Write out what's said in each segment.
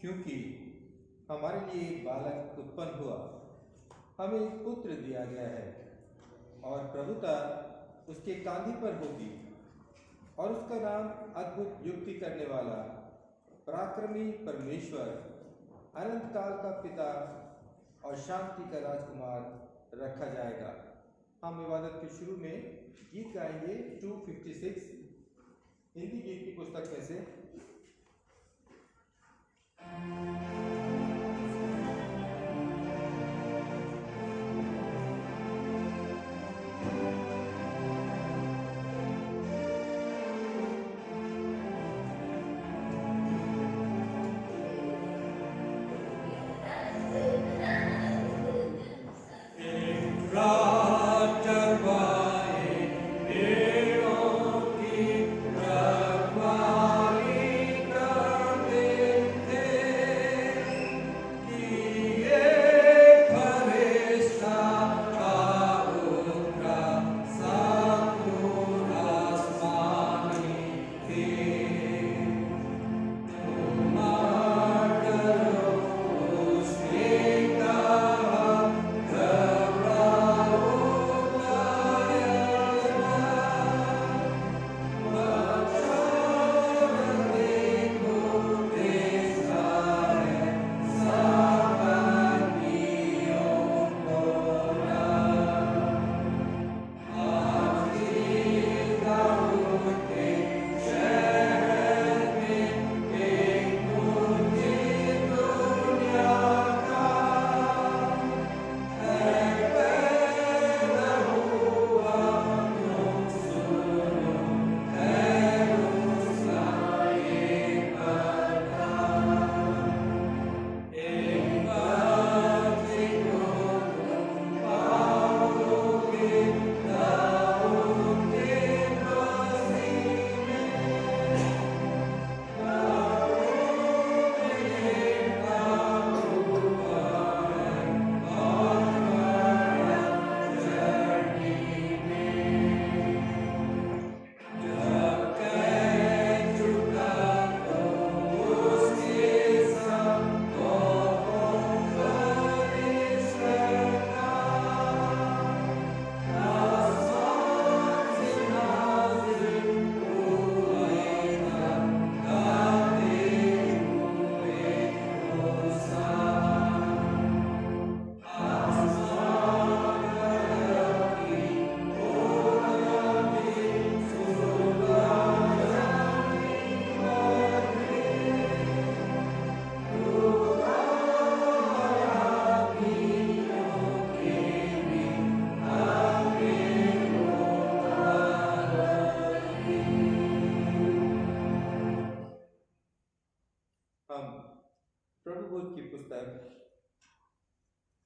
क्योंकि हमारे लिए एक बालक उत्पन्न हुआ, हमें एक पुत्र दिया गया है और प्रभुता उसके कांधे पर होगी और उसका नाम अद्भुत युक्ति करने वाला, पराक्रमी परमेश्वर, अनंत काल का पिता और शांति का राजकुमार रखा जाएगा। हम इबादत के शुरू में गीत गाएंगे 256 हिंदी गीत की पुस्तक में से।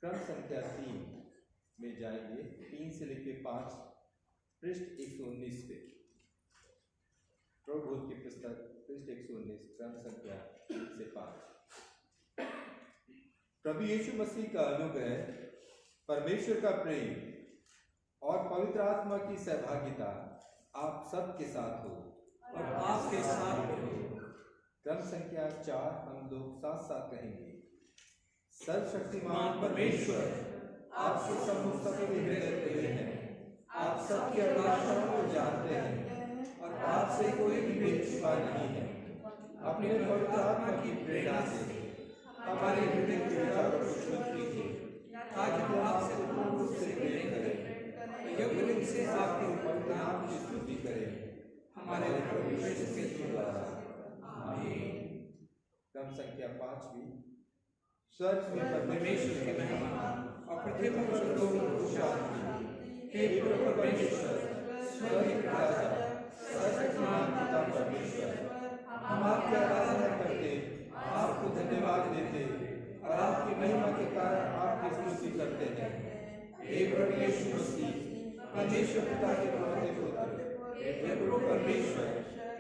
क्रम संख्या 3 में जाएंगे, 3 से लेकर 5 पृष्ठ 119 पे। प्रभु की पुस्तक पृष्ठ 119 क्रम संख्या 3 से 5। प्रभु यीशु मसीह का अनुग्रह, परमेश्वर का प्रेम और पवित्र आत्मा की सहभागिता आप सबके साथ हो और आपके साथ हो। क्रम संख्या 4 हम लोग साथ साथ कहेंगे। सर्वशक्तिमान परमेश्वर, आपसे समस्त हृदय खुले हैं, आप सबकी अभिलाषाओं को जानते हैं और आपसे कोई भी भेद छिपा नहीं है। अपने पवित्र आत्मा की प्रेरणा से हमारे हृदय के विचारों को शुद्ध कीजिए, ताकि हम आपसे पूर्ण रूप से प्रेम करें, योग्य रूप से आपके पवित्र नाम की स्तुति करें, हमारे प्रभु यीशु के द्वारा। आमीन। क्रम संख्या 5 स्वर्ग में परमेश्वर के मेहमान और पृथ्वी पर लोगों को शांति। हे प्रभु परमेश्वर, स्वर्ग के राजा, सर्वशक्तिमान पिता परमेश्वर, हम आपकी आराधना करते, आपको धन्यवाद देते और आपकी महिमा के कारण आपकी स्तुति करते हैं। हे प्रभु यीशु मसीह, परमेश्वर पिता के पवित्र पुत्र, हे प्रभु परमेश्वर,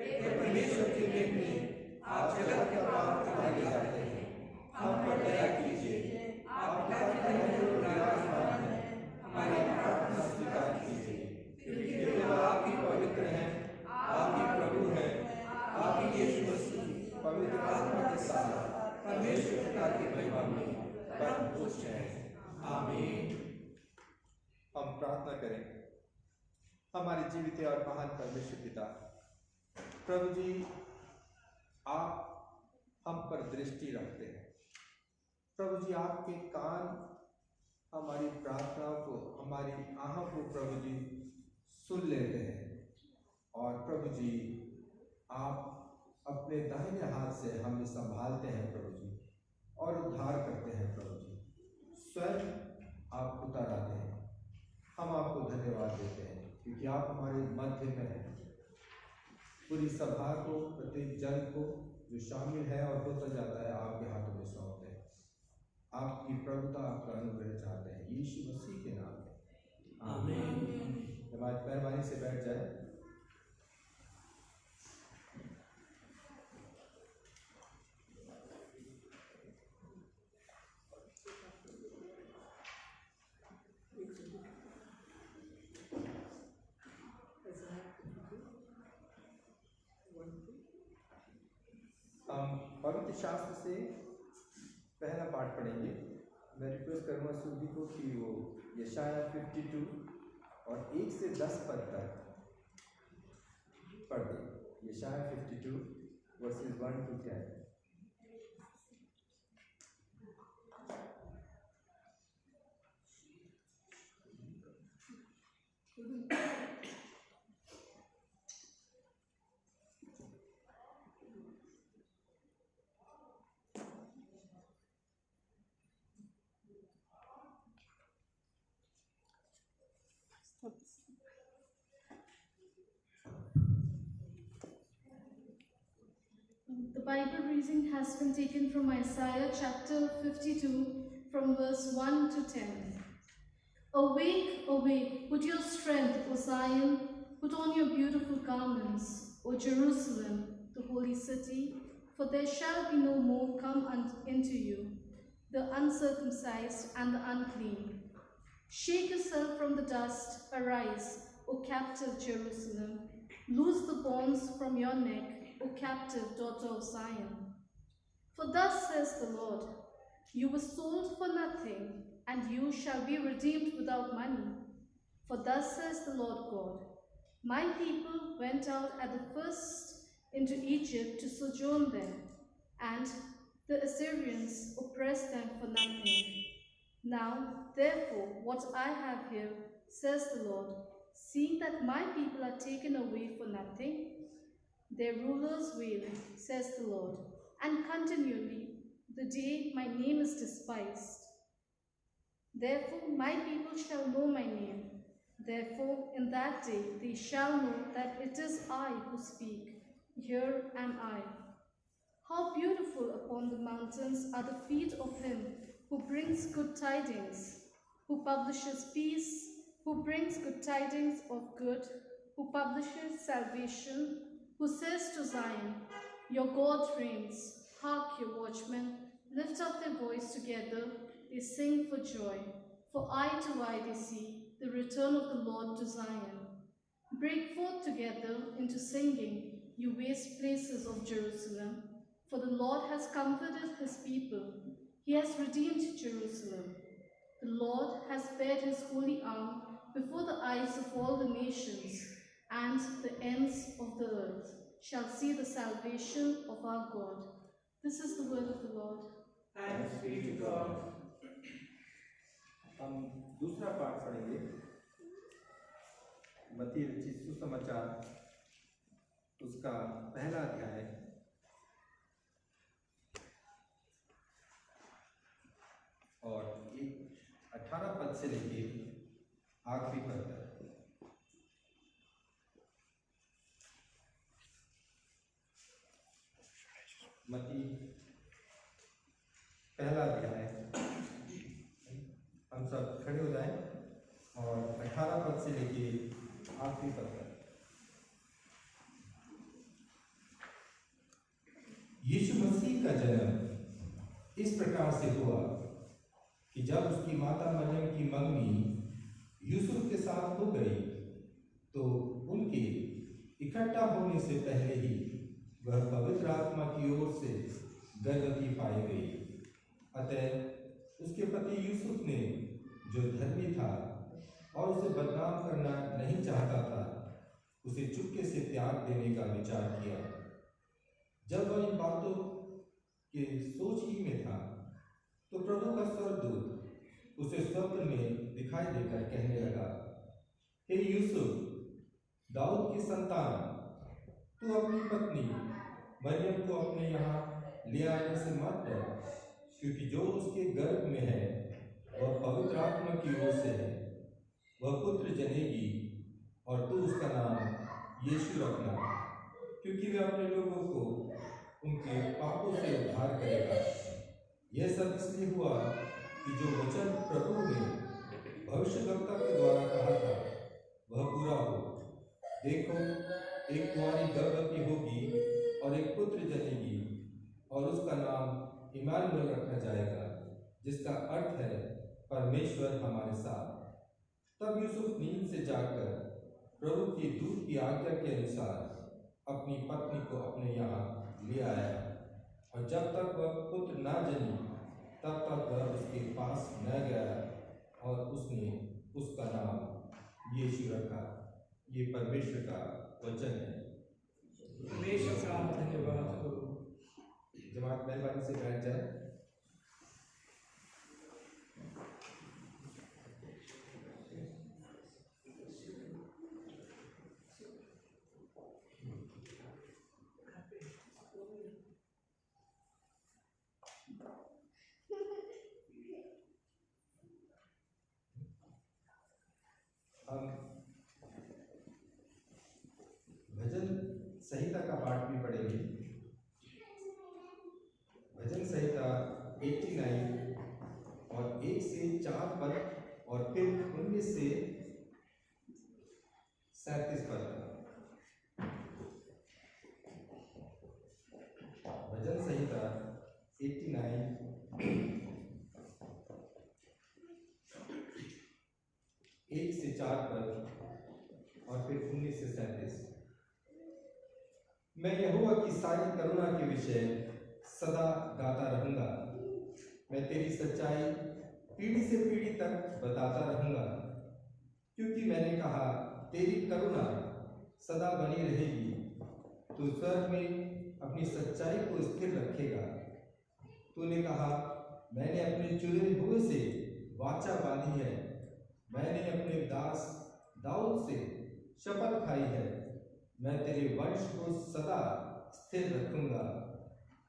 हे परमेश्वर के बेटे, आप जगत का पाप कराने जाते हैं, हम पर दया कीजिए। आप पिता के विराजमान हैं, हमारी प्रार्थना स्वीकार कीजिए, क्योंकि आप ही पवित्र हैं, आप ही प्रभु हैं, आप ही यीशु मसीह पवित्र आत्मा के साथ पिता की महिमा में परम खुश है। आमीन। हम प्रार्थना करें। हमारे जीवित और महान परमेश्वर पिता, प्रभु जी, आप हम पर दृष्टि रखते हैं। प्रभु जी, आपके कान हमारी प्रार्थनाओं को, हमारी आहों को प्रभु जी सुन लेते हैं। और प्रभु जी, आप अपने दाहिने हाथ से हमें संभालते हैं प्रभु जी, और उद्धार करते हैं प्रभु जी। स्वयं आप उतर आते हैं। हम आपको धन्यवाद देते हैं क्योंकि आप हमारे मध्य में हैं। पूरी सभा को, प्रत्येक जन को जो शामिल है और होता जाता है, आपके हाथों में सौंपते हैं। आपकी प्रभुता, आपका अनुग्रह चाहते हैं यीशु मसीह के नाम में। आमीन। जमात मेहरबानी से बैठ जाए। हम पवित्र शास्त्र से पहला पाठ पढ़ेंगे। मैं रिक्वेस्ट करूँगा सुधी को कि वो यशाया 52 और 1 से 10 पद तक पढ़ दें। यशाया 52 versus 1 to 10। The Bible reading has been taken from Isaiah chapter 52 from verse 1 to 10. Awake, awake, put your strength, O Zion, put on your beautiful garments, O Jerusalem, the holy city, for there shall be no more come into you, the uncircumcised and the unclean. Shake yourself from the dust, arise, O captive Jerusalem, loose the bonds from your neck, O captive daughter of Zion. For thus says the Lord, you were sold for nothing, and you shall be redeemed without money. For thus says the Lord God, my people went out at the first into Egypt to sojourn there, and the Assyrians oppressed them for nothing. Now, therefore, what I have here, says the Lord, seeing that my people are taken away for nothing, their rulers wail, says the Lord, and continually the day my name is despised. Therefore my people shall know my name. Therefore in that day they shall know that it is I who speak. Here am I. How beautiful upon the mountains are the feet of him who brings good tidings, who publishes peace, who brings good tidings of good, who publishes salvation, who says to Zion, your God reigns. Hark, your watchmen, lift up their voice together, they sing for joy. For eye to eye they see the return of the Lord to Zion. Break forth together into singing, you waste places of Jerusalem. For the Lord has comforted his people. He has redeemed Jerusalem. The Lord has bared his holy arm before the eyes of all the nations, and the ends of the earth shall see the salvation of our God. This is the word of the Lord. Thanks be to God. हम दूसरा पाठ पढ़ेंगे। मत्ती रचित सुसमाचार उसका पहला अध्याय और 18 पद से लेके आखिरी पद तक। मत्ती पहला अध्याय, हम सब खड़े हो जाएं और 18 पद से लेके आखिरी पद तक। यीशु मसीह का जन्म इस प्रकार से हुआ कि जब उसकी माता मरियम की मंगनी यूसुफ के साथ हो गई, तो उनके इकट्ठा होने से पहले ही वह पवित्र आत्मा की ओर से गर्भवती पाई गई। अतः उसके पति यूसुफ ने, जो धर्मी था और उसे बदनाम करना नहीं चाहता था, उसे चुपके से त्याग देने का विचार किया। जब वह इन बातों के सोच ही में था, तो प्रभु का स्वर्गदूत उसे स्वप्न में दिखाई देकर कहने लगा, हे यूसुफ, दाऊद की संतान, तू अपनी पत्नी मरियम को अपने यहाँ ले आने से मत डर, क्योंकि जो उसके गर्भ में है वह पवित्र आत्मा की ओर से है। वह पुत्र जनेगी और तू उसका नाम यीशु रखना, क्योंकि वह अपने लोगों को उनके पापों से उद्धार करेगा। यह सब इसलिए हुआ कि जो वचन प्रभु ने भविष्यद्वक्ता के द्वारा कहा था वह पूरा हो। देखो, एक कुंवारी गर्भवती होगी और एक पुत्र जनेगी और उसका नाम इम्मानुएल रखा जाएगा, जिसका अर्थ है परमेश्वर हमारे साथ। तब यूसुफ नींद से जागकर प्रभु के दूत की आज्ञा के अनुसार अपनी पत्नी को अपने यहाँ ले आया, और जब तक वह पुत्र न जनी तब तक वह उसके पास न गया, और उसने उसका नाम यीशु रखा। ये परमेश्वर का वचन है। परमेश्वर का धन्यवाद हो। जमात मेहरबानी से बैठ जाए। हम भजन संहिता का पाठ भी पढ़ेंगे। भजन संहिता 89 और 1 से 4 पद और फिर 19 से 37 पद। भजन संहिता 89 1 से 4 पद और फिर 19 से 37। मैं यहोवा की सारी करुणा के विषय सदा गाता रहूंगा। मैं तेरी सच्चाई पीढ़ी से पीढ़ी तक बताता रहूंगा, क्योंकि मैंने कहा तेरी करुणा सदा बनी रहेगी। तू स्वर्ग में अपनी सच्चाई को स्थिर रखेगा। तूने कहा, मैंने अपने चुने हुए से वाचा बांधी है। मैंने अपने दास दाऊद से शपथ खाई है। मैं तेरे वंश को सदा स्थिर रखूंगा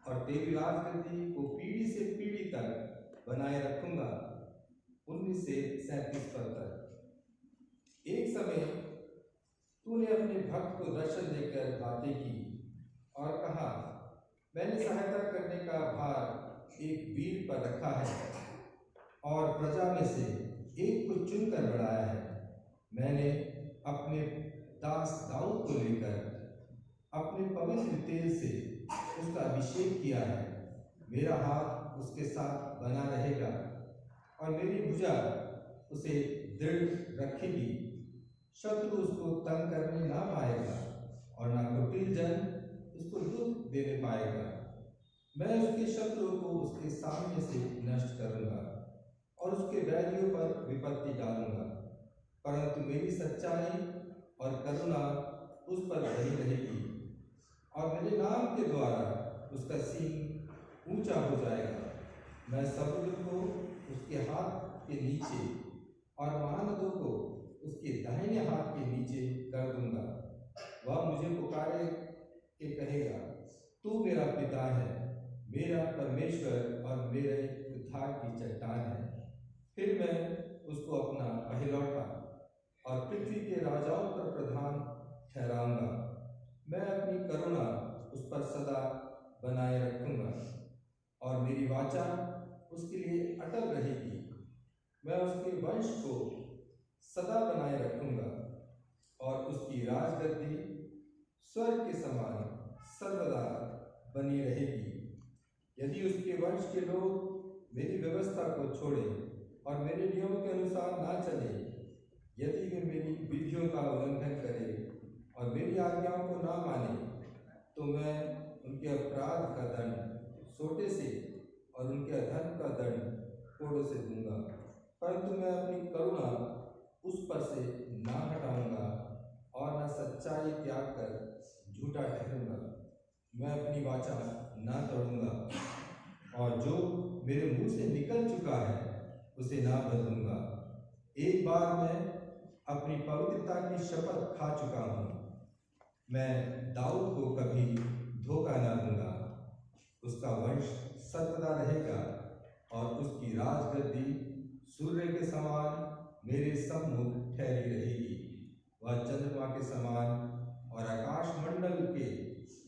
और तेरी राजगद्दी को पीढ़ी से पीढ़ी तक बनाए रखूंगा। 19 से 37 पद तक। एक समय तूने अपने भक्त को दर्शन देकर बातें की और कहा, मैंने सहायता करने का भार एक वीर पर रखा है और प्रजा में से एक को चुनकर बढ़ाया है। मैंने अपने दास दाऊद को लेकर अपने पवित्र तेल से उसका अभिषेक किया है। मेरा हाथ उसके साथ बना रहेगा और मेरी भुजा उसे दृढ़ रखेगी। शत्रु उसको तंग करने ना पाएगा और ना कुटिल जन उसको दुख देने पाएगा। मैं उसके शत्रुओं को उसके सामने से नष्ट करूंगा और उसके बैरियों पर विपत्ति डालूंगा, परंतु मेरी सच्चाई और करुणा उस पर बनी रहेगी और मेरे नाम के द्वारा उसका सींग ऊंचा हो जाएगा। मैं समुद्र को उसके हाथ के नीचे और महानदों को उसके दाहिने हाथ के नीचे कर दूंगा। वह मुझे पुकारे के कहेगा, तू मेरा पिता है, मेरा परमेश्वर और मेरे उद्धार की चट्टान है। फिर मैं उसको अपना पहलौठा और पृथ्वी के राजाओं पर प्रधान ठहराऊंगा। मैं अपनी करुणा उस पर सदा बनाए रखूंगा और मेरी वाचा उसके लिए अटल रहेगी। मैं उसके वंश को सदा बनाए रखूंगा और उसकी राजगद्दी स्वर्ग के समान सर्वदा बनी रहेगी। यदि उसके वंश के लोग मेरी व्यवस्था को छोड़ें और मेरे नियमों के अनुसार ना चले, यदि वे मेरी विधियों का उल्लंघन करें और मेरी आज्ञाओं को ना माने, तो मैं उनके अपराध का दंड सोटे से और उनके अधर्म का से दूंगा, परंतु मैं अपनी करुणा उस पर से ना हटाऊंगा और न सच्चाई त्याग कर झूठा ठहरूंगा। मैं अपनी वाचा ना तोड़ूंगा और जो मेरे मुंह से निकल चुका है उसे ना बदलूंगा। एक बार मैं अपनी पवित्रता की शपथ खा चुका हूँ। मैं दाऊद को कभी धोखा ना दूंगा। उसका वंश सर्वदा रहेगा और उसकी राजगद्दी सूर्य के समान मेरे सम्मुख ठहरी रहेगी। वह चंद्रमा के समान और आकाश मंडल के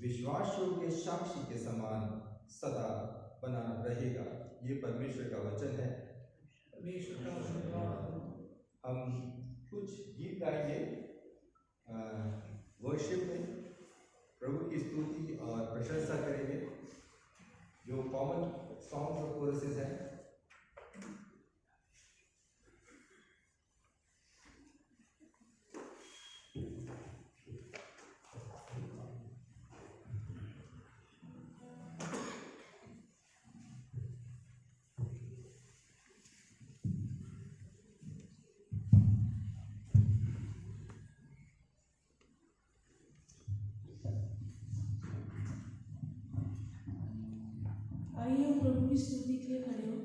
विश्वासियों के साक्षी के समान सदा बना रहेगा। ये परमेश्वर का वचन है। परमेश्वर का धन्यवाद हो। हम कुछ गीत गाएंगे वर्शिप में, प्रभु की स्तुति और प्रशंसा करेंगे, जो कॉमन सॉन्ग्स और कोरसेस हैं। आइए हम प्रभु की स्तुति के लिए खड़े हो।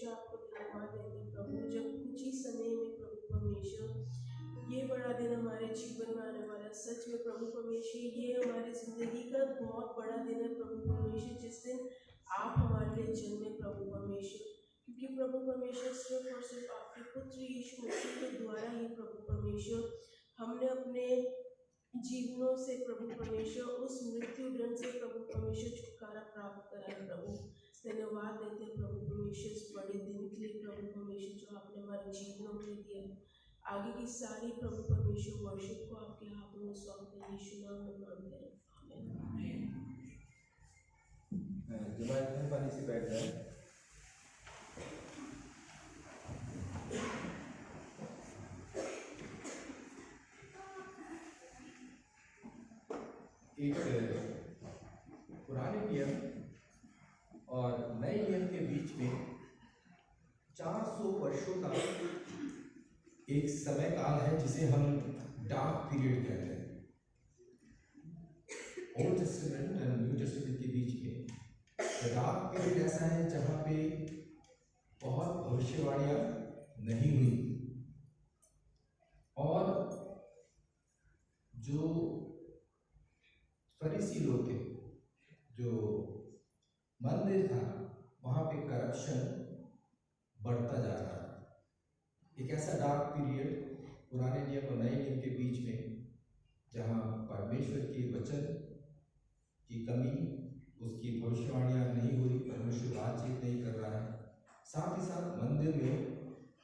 परमेश्वर आपको धन्यवाद देते हैं प्रभु, जब कुछ ही समय में प्रभु परमेश्वर ये बड़ा दिन हमारे जीवन में आने वाला है। सच में प्रभु परमेश्वर ये हमारी जिंदगी का बहुत बड़ा दिन है प्रभु परमेश्वर, जिस दिन आप हमारे लिए जन्मे प्रभु परमेश्वर। क्योंकि प्रभु परमेश्वर सिर्फ और सिर्फ आपके पुत्र यीशु मसीह के द्वारा ही प्रभु परमेश्वर हमने अपने जीवनों से प्रभु परमेश्वर उस मृत्यु दंड से प्रभु परमेश्वर छुटकारा प्राप्त करा है प्रभु। धन्यवाद देते हैं प्रभु परमेश्वर इस बड़े दिन के लिए प्रभु परमेश्वर जो आपने हमारे जीवनों के लिए दिया। आगे की सारी प्रभु परमेश्वर वर्शिप को आपके हाथों में सौंपते हैं, यीशु नाम में मांगते हैं, आमीन। जमात मेहरबानी से बैठ जाए। एक पुराने नियम और नए नियम के बीच में 400 वर्षों का एक समय काल है जिसे हम डार्क पीरियड कहते हैं। Old testament and new testament के बीच में डार्क पीरियड ऐसा है जहाँ पे बहुत भविष्यवाणियाँ नहीं हुई और जो फरीसी लोग थे, जो मंदिर था, वहाँ पे करप्शन बढ़ता जा रहा है। एक ऐसा डार्क पीरियड पुराने नियम और नए नियम के बीच में जहाँ परमेश्वर के वचन की कमी, उसकी भविष्यवाणियाँ नहीं हो रही, परमेश्वर बातचीत नहीं कर रहा है, साथ ही साथ मंदिर में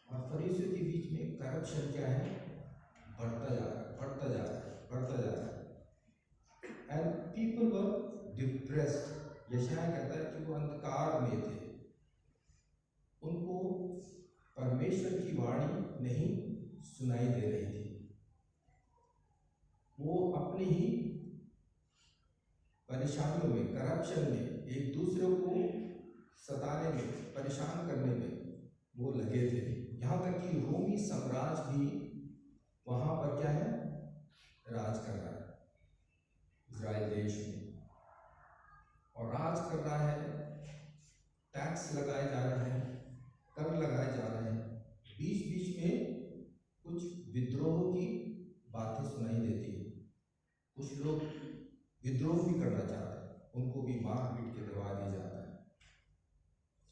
और फरीसियों के बीच में करप्शन क्या है, बढ़ता जा रहा है, बढ़ता जा रहा है, बढ़ता जा रहा है। And people were depressed. Isaiah कहता है कि वो अंधकार में थे, उनको परमेश्वर की वाणी नहीं सुनाई दे रही थी, वो अपनी ही परेशानियों में, करप्शन में, एक दूसरे को सताने में, परेशान करने में वो लगे थे। यहाँ तक कि रोमी साम्राज्य भी वहाँ पर क्या है, राज कर रहा है इज़राइल देश में, और राज कर रहा है। टैक्स लगाए जा रहे हैं, कर लगाए जा रहे हैं, बीच बीच में कुछ विद्रोह की बातें सुनाई देती है, कुछ लोग विद्रोह भी करना चाहते हैं, उनको भी मार पीट के दबा दिया जाता है।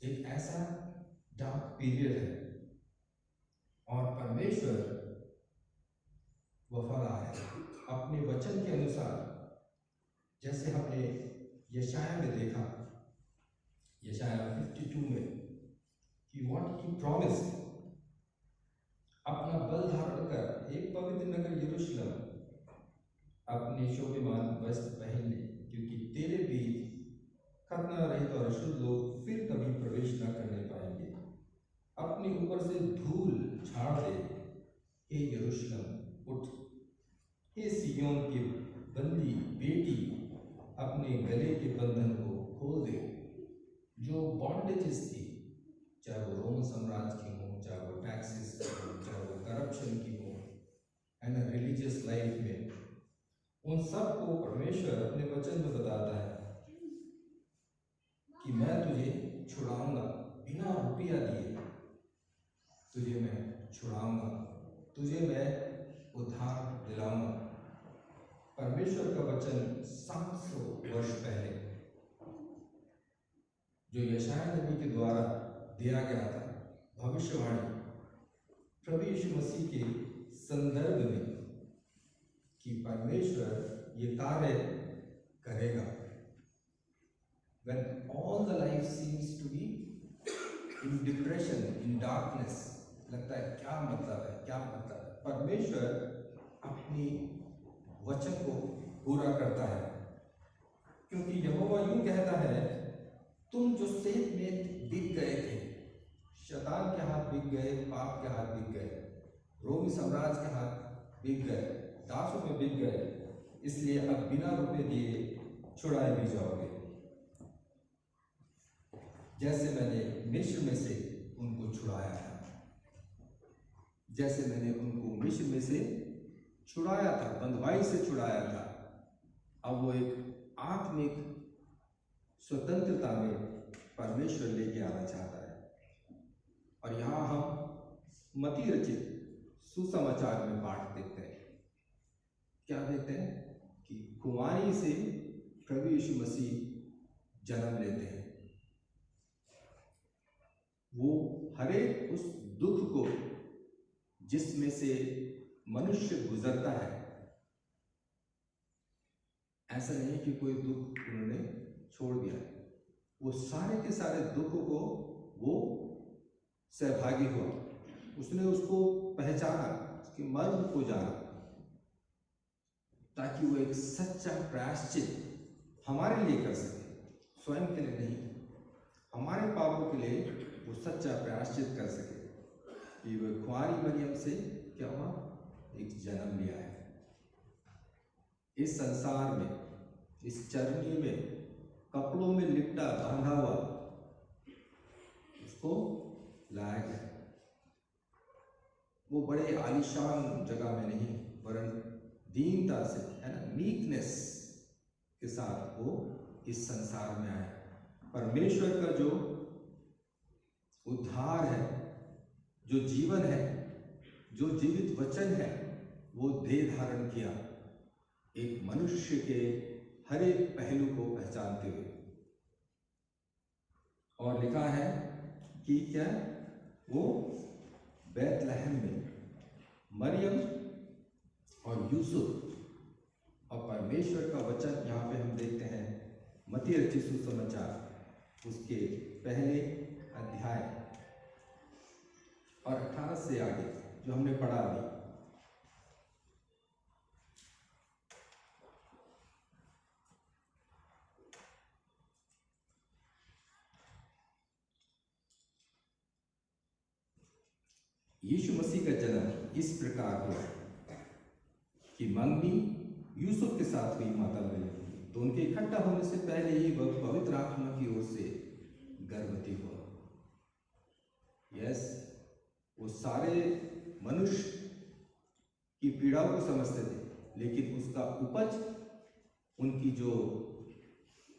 एक ऐसा डार्क पीरियड है और परमेश्वर वफादार है अपने वचन के अनुसार। जैसे हमने यशाया में देखा, यशाया 52 में, कि व्हाट ही प्रॉमिस्ड, अपना बल धारण कर एक पवित्र नगर यरूशलेम अपने शोभामान वस्त्र पहन ले, क्योंकि तेरे बीच खतना रहित और अशुद्ध लोग फिर कभी प्रवेश न करने पाएंगे। अपने ऊपर से धूल झाड़ दे, हे यरूशलेम उठ, हे सिय्योन की बंदी बेटी अपने गले के बंधन को खोल दे। जो बॉन्डेजेस थी, चाहे वो रोमन साम्राज्य की हो, चाहे वो टैक्सेस की हो, चाहे वो करप्शन की हो, एंड रिलीजियस लाइफ में, उन सब को परमेश्वर अपने वचन में बताता है कि मैं तुझे छुड़ाऊंगा, बिना रुपया दिए तुझे मैं छुड़ाऊंगा, तुझे मैं उद्धार दिलाऊंगा। परमेश्वर का वचन 700 वर्ष पहले जो यशाया नबी के द्वारा दिया गया था, भविष्यवाणी प्रभु यीशु मसीह के संदर्भ में, कि परमेश्वर ये कार्य करेगा। When all the life seems to be in depression, in darkness, लगता है क्या मतलब है, क्या मतलब है, परमेश्वर अपनी वचन को पूरा करता है। क्योंकि यहोवा यूं कहता है, तुम जो सेत में बिक गए थे, शैतान के हाथ बिक गए, पाप के हाथ बिक गए, रोमी साम्राज्य के हाथ बिक गए, दासों में बिक गए, इसलिए अब बिना रुपए दिए छुड़ाए भी जाओगे। जैसे मैंने मिस्र में से उनको छुड़ाया था, जैसे मैंने उनको मिस्र में से छुड़ाया था, बंधुआई से छुड़ाया था, अब वो एक आत्मिक स्वतंत्रता में परमेश्वर लेके आना चाहता है। मत्ती रचित सुसमाचार में पाठ देखते हैं। क्या देखते हैं कि कुंवारी से प्रभु यीशु मसीह जन्म लेते हैं। वो हरेक उस दुख को जिसमें से मनुष्य गुजरता है, ऐसा नहीं कि कोई दुख उन्होंने छोड़ दिया, वो सारे के सारे दुखों को वो सहभागी हुआ। उसने उसको पहचाना, उसके मर्म को जाना, ताकि वो एक सच्चा प्रायश्चित हमारे लिए कर सके, स्वयं के लिए नहीं, हमारे पापों के लिए वो सच्चा प्रायश्चित कर सके। कि वो कुंवारी मरियम से क्या हुआ, एक जन्म लिया है। इस संसार में, इस चरनी में कपड़ों में लिपटा बांधा हुआ उसको लाया गया। वो बड़े आलीशान जगह में नहीं, वरन दीनता से, है ना, मीकनेस के साथ वो इस संसार में आए। परमेश्वर का जो उद्धार है, जो जीवन है, जो जीवित वचन है, वो देह धारण किया, एक मनुष्य के हर एक पहलू को पहचानते हुए। और लिखा है कि क्या, वो बैतलहम में मरियम और यूसुफ और परमेश्वर का वचन, यहाँ पे हम देखते हैं मत्ती रचित सुसमाचार उसके पहले अध्याय और 18 से आगे जो हमने पढ़ा अभी। यीशु मसीह का जन्म इस प्रकार हुआ कि मंगनी यूसुफ के साथ हुई माता मरियम की, तो उनके इकट्ठा होने से पहले ही वह पवित्र आत्मा की ओर से गर्भवती हुआ। यस, वो सारे मनुष्य की पीड़ाओं को समझते थे, लेकिन उसका उपज, उनकी जो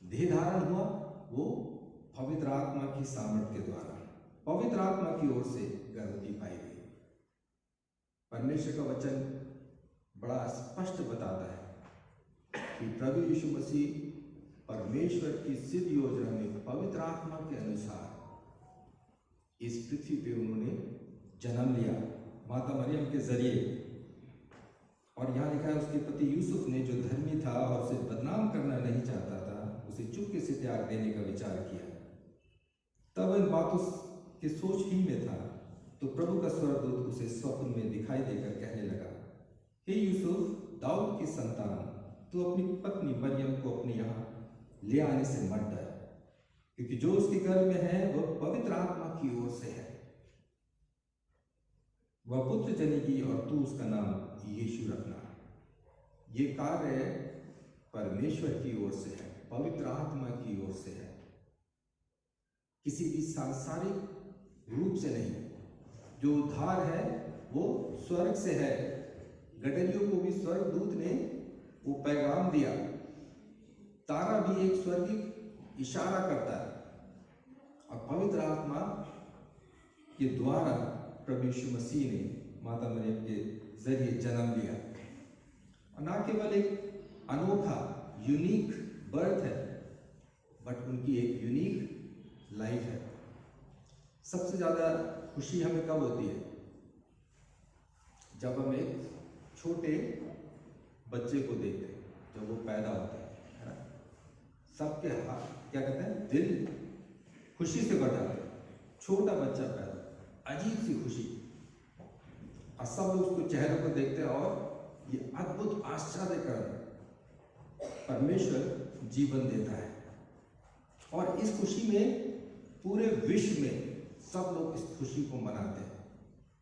देह धारण हुआ, वो पवित्र आत्मा की सामर्थ्य के द्वारा पवित्र आत्मा की ओर से गर्भवती पाई गई। परमेश्वर का वचन बड़ा स्पष्ट बताता है कि प्रभु यीशु मसीह परमेश्वर की सिद्ध योजना में पवित्र आत्मा के अनुसार इस पृथ्वी पे उन्होंने जन्म लिया माता मरियम के जरिए। और यहाँ लिखा है उसके पति यूसुफ ने, जो धर्मी था और उसे बदनाम करना नहीं चाहता था, उसे चुपके से त्याग देने का विचार किया। तब इन बातों के सोच ही में था तो प्रभु का स्वर्गदूत उसे स्वप्न में दिखाई देकर कहने लगा, हे यूसुफ, दाऊद की संतान, तू अपनी पत्नी मरियम को अपने यहाँ ले आने से मत डर, क्योंकि जो उसके गर्भ में है वह पवित्र आत्मा की ओर से है। वह पुत्र जनेगी और तू उसका नाम यीशु रखना। ये कार्य परमेश्वर की ओर से है, पवित्र आत्मा की ओर से है, किसी भी सांसारिक रूप से नहीं। जो उद्धार है वो स्वर्ग से है। गडरियों को भी स्वर्गदूत ने वो पैगाम दिया। तारा भी एक स्वर्गिक इशारा करता है, और पवित्र आत्मा के द्वारा प्रभु यीशु मसीह ने माता मरियम के जरिए जन्म लिया। और ना केवल एक अनोखा यूनिक बर्थ है, बट उनकी एक यूनिक लाइफ है। सबसे ज़्यादा खुशी हमें कब होती है? जब हम एक छोटे बच्चे को देखते हैं, जब वो पैदा होता है ना, सबके हाथ क्या कहते हैं, दिल खुशी से भर जाते हैं। छोटा बच्चा पैदा, अजीब सी खुशी, और सब लोग उसको चेहरे को देखते हैं और ये अद्भुत आश्चर्य कर परमेश्वर जीवन देता है। और इस खुशी में पूरे विश्व में सब लोग इस खुशी को मनाते हैं,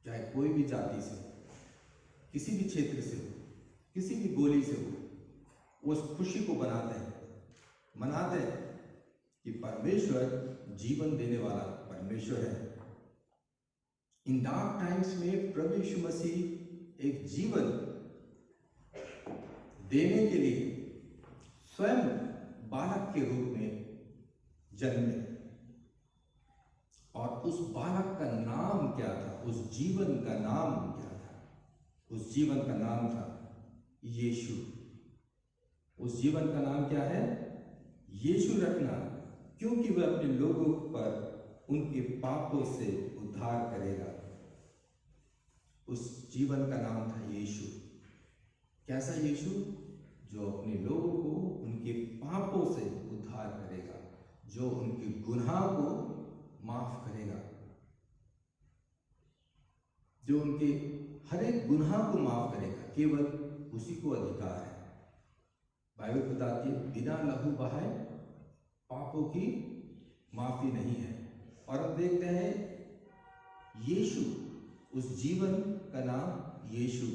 चाहे कोई भी जाति से हो, किसी भी क्षेत्र से हो, किसी भी बोली से हो, वो उस खुशी को मनाते हैं कि परमेश्वर जीवन देने वाला परमेश्वर है। इन डार्क टाइम्स में प्रभु यीशु मसीह एक जीवन देने के लिए स्वयं बालक के रूप में जन्मे, और उस बालक का नाम क्या था, उस जीवन का नाम क्या था? उस जीवन का नाम था यीशु। उस जीवन का नाम क्या है? यीशु रखना, क्योंकि वह अपने लोगों पर उनके पापों से उद्धार करेगा। उस जीवन का नाम था यीशु। कैसा यीशु? जो अपने लोगों को उनके पापों से उद्धार करेगा, जो उनके गुनाह को माफ करेगा, जो उनके हर एक गुनाह को माफ करेगा। केवल उसी को अधिकार है। बाइबल बताती है बिना लहू बहाए पापों की माफी नहीं है। और अब देखते हैं यीशु, उस जीवन का नाम यीशु,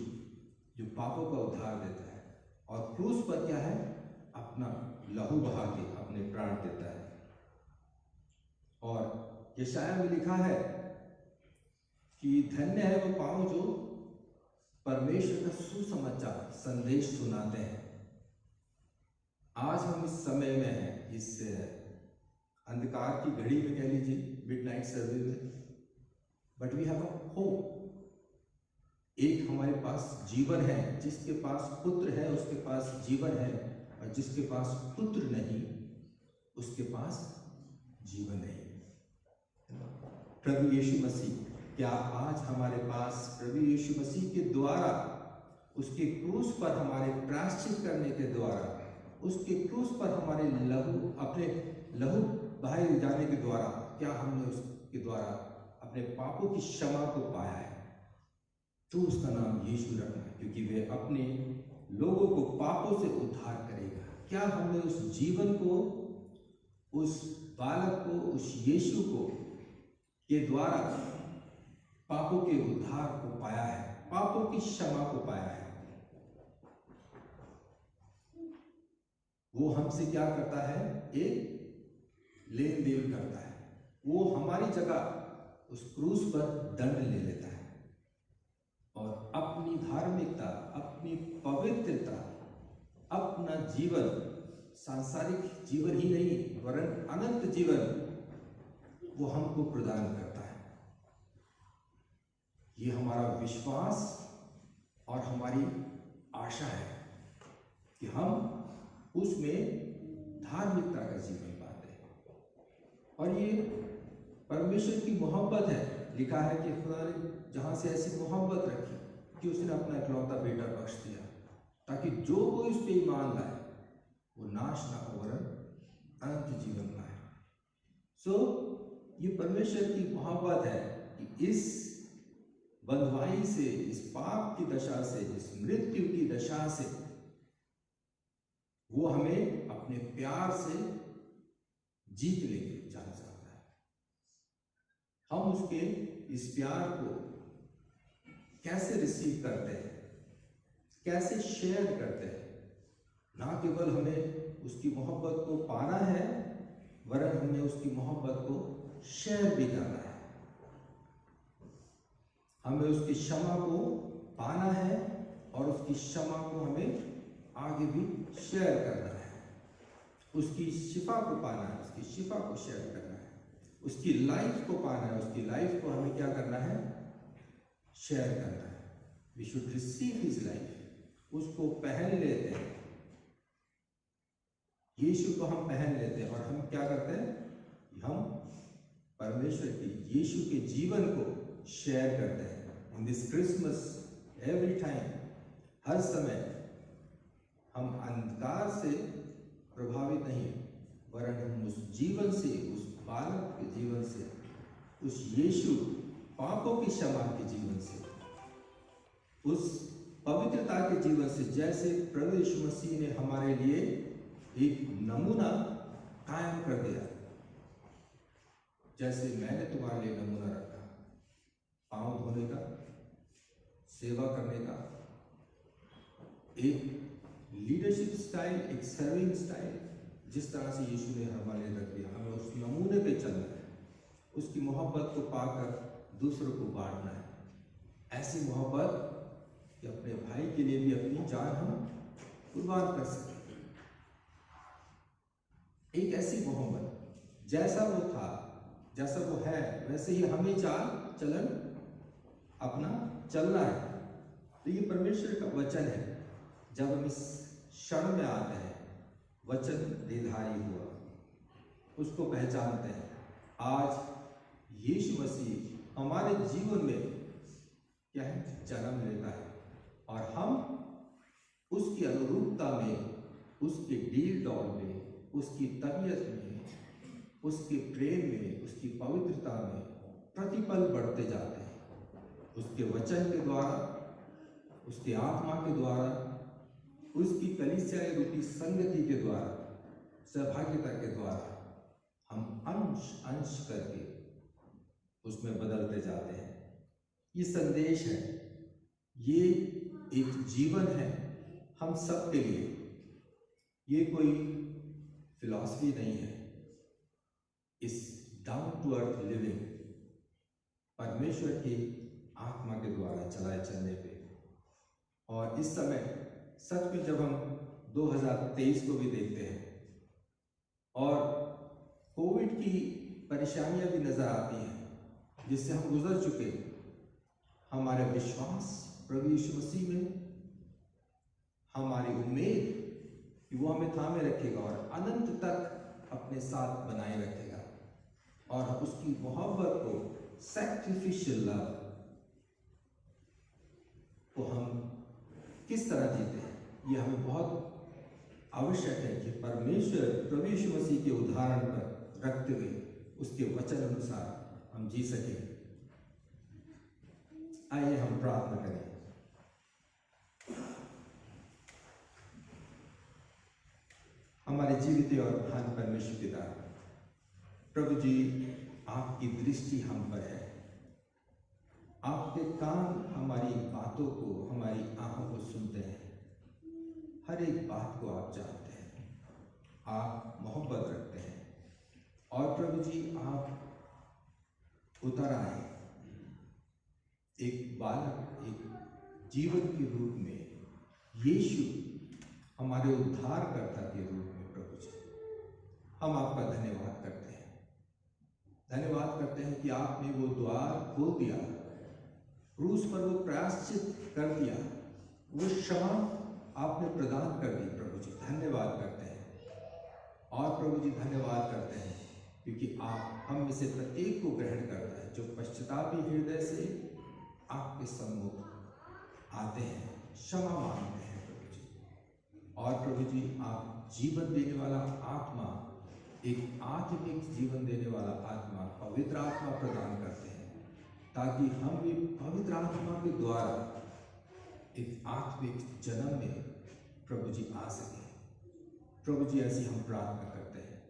जो पापों का उद्धार देता है और क्रूस पर क्या है? अपना लहू बहा के अपने प्राण देता है। और यशायाह में लिखा है कि धन्य है वो पांव जो परमेश्वर का सुसमाचार संदेश सुनाते हैं। आज हम इस समय में हैं, इस अंधकार की घड़ी में कह लीजिए, मिडनाइट सर्विस में, but we have a hope. एक हमारे पास जीवन है, जिसके पास पुत्र है उसके पास जीवन है, और जिसके पास पुत्र नहीं उसके पास जीवन नहीं। प्रभु यीशु मसीह, क्या आज हमारे पास प्रभु यीशु मसीह के द्वारा, उसके क्रूस पर हमारे प्रायश्चित करने के द्वारा, उसके क्रूस पर हमारे लहू, अपने लहू बहाए जाने के द्वारा, क्या हमने उसके द्वारा अपने पापों की क्षमा को पाया है? तो उसका नाम यीशु रखना है, क्योंकि वे अपने लोगों को पापों से उद्धार करेगा। क्या हमने उस जीवन को, उस बालक को, उस यीशु को के द्वारा पापों के उद्धार को पाया है, पापों की क्षमा को पाया है? वो हमसे क्या करता है? एक लेन देन करता है। वो हमारी जगह उस क्रूस पर दंड ले लेता है और अपनी धार्मिकता, अपनी पवित्रता, अपना जीवन, सांसारिक जीवन ही नहीं वरन अनंत जीवन वो हमको प्रदान करता है। ये हमारा विश्वास और हमारी आशा है कि हम उसमें धार्मिकता का जीवन पाते हैं। और ये परमेश्वर की मोहब्बत है। लिखा है कि खुदा ने जहाँ से ऐसी मोहब्बत रखी कि उसने अपना इकलौता बेटा बख्श दिया, ताकि जो कोई उस पर ईमान लाए वो नाश ना हो वरन अनंत जीवन पाए। सो ये परमेश्वर की मोहब्बत है कि इस बंधुआई से, इस पाप की दशा से, इस मृत्यु की दशा से वो हमें अपने प्यार से जीत लेके जाना चाहता है। हम उसके इस प्यार को कैसे रिसीव करते हैं, कैसे शेयर करते हैं? ना केवल हमें उसकी मोहब्बत को पाना है वरन हमें उसकी मोहब्बत को शेयर भी करना है। हमें उसकी क्षमा को पाना है और उसकी क्षमा को हमें आगे भी शेयर करना है। उसकी शिफा को पाना है, उसकी शिफा को शेयर करना है। उसकी लाइफ को पाना है, उसकी लाइफ को हमें क्या करना है? शेयर करना है। We should receive his life. उसको पहन लेते हैं, यीशु को हम पहन लेते हैं और हम क्या करते हैं? हम परमेश्वर की, यीशु के जीवन को शेयर करते हैं। In this Christmas, every time, हर समय हम अंधकार से प्रभावित नहीं वरन हम उस जीवन से, उस बालक के जीवन से, उस यीशु पापों की क्षमा के जीवन से, उस पवित्रता के जीवन से, जैसे प्रभु यीशु मसीह ने हमारे लिए एक नमूना कायम कर दिया। जैसे मैंने तुम्हारे लिए नमूना रखा, पांव धोने का, सेवा करने का, एक लीडरशिप स्टाइल, एक सर्विंग स्टाइल, जिस तरह से यीशु ने हमारे लिए रख दिया, हमें उस नमूने पे चलना है। उसकी मोहब्बत को पाकर दूसरों को बांटना है। ऐसी मोहब्बत कि अपने भाई के लिए भी अपनी जान हम कुर्बान कर सकें। एक ऐसी मोहब्बत जैसा वो था जैसा वो है वैसे ही हमें चाल चलन अपना चलना है। तो ये परमेश्वर का वचन है। जब हम इस क्षण में आते हैं, वचन देहधारी हुआ, उसको पहचानते हैं। आज यीशु मसीह हमारे जीवन में क्या है, जन्म लेता है और हम उसकी अनुरूपता में, उसके डील डॉल में, उसकी तबीयत में, उसके प्रेम में, उसकी पवित्रता में प्रतिपल बढ़ते जाते हैं। उसके वचन के द्वारा, उसके आत्मा के द्वारा, उसकी कलीसिया रूपी संगति के द्वारा, सहभागिता के द्वारा हम अंश अंश करके उसमें बदलते जाते हैं। ये संदेश है, ये एक जीवन है हम सब के लिए। ये कोई फिलॉसफी नहीं है। इस डाउन टू अर्थ लिविंग परमेश्वर की आत्मा के द्वारा चलाए चलने पे। और इस समय सच में जब हम 2023 को भी देखते हैं और कोविड की परेशानियां भी नजर आती हैं जिससे हम गुजर चुके, हमारे विश्वास प्रभु यीशु मसीह में, हमारी उम्मीद कि वो हमें थामे रखेगा और अनंत तक अपने साथ बनाए रखेगा। और उसकी मोहब्बत को, सैक्रिफिशियल लव को हम किस तरह जीते हैं, ये हमें बहुत आवश्यक है कि परमेश्वर प्रभु यीशु मसीह के उदाहरण पर रखते हुए उसके वचन अनुसार हम जी सकें। आइए हम प्रार्थना करें। हमारे जीवित और महान परमेश्वर पिता, प्रभु जी, आपकी दृष्टि हम पर है। आपके कान हमारी बातों को, हमारी आंखों को सुनते हैं। हर एक बात को आप जानते हैं। आप मोहब्बत रखते हैं। और प्रभु जी, आप उतर आए एक बालक, एक जीवन के रूप में, यीशु हमारे उद्धारकर्ता के रूप में। प्रभु जी, हम आपका धन्यवाद करते हैं। धन्यवाद करते हैं कि आपने वो द्वार खोल दिया, क्रूस पर वो प्रायश्चित कर दिया, वो क्षमा आपने प्रदान कर दी। प्रभु जी, धन्यवाद करते हैं। और प्रभु जी, धन्यवाद करते हैं क्योंकि आप हम में से प्रत्येक को ग्रहण करता है जो पश्चातापी हृदय से आपके सम्मुख आते हैं, क्षमा मांगते हैं। प्रभु जी, और प्रभु जी, आप जीवन देने वाला आत्मा, एक आत्मिक जीवन देने वाला आत्मा, पवित्र आत्मा प्रदान करते हैं ताकि हम भी पवित्र आत्मा के द्वारा एक आत्मिक जन्म में प्रभु जी आ सके। प्रभु जी, ऐसी हम प्रार्थना करते हैं।